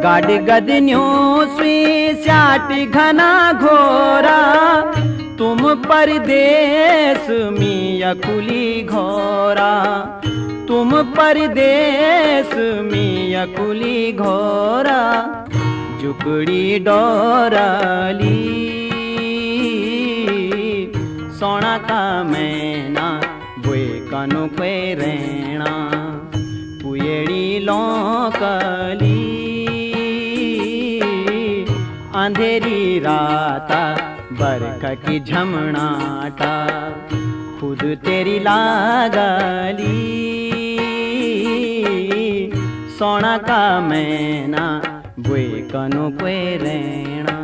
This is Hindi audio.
गाड़ी गदन्यों सुई स्याटी घना घोरा, तुम परदेश में अकुली घोरा, तुम परदेश में अकुली घोरा, जुकड़ी डोराली सोना का मैना बुए कनु पे रेणा, पुयड़ी लौकली अंधेरी राता बरखा की झमनाटा, खुद तेरी लागली सोना का मैना बुए कनु पे रेणा।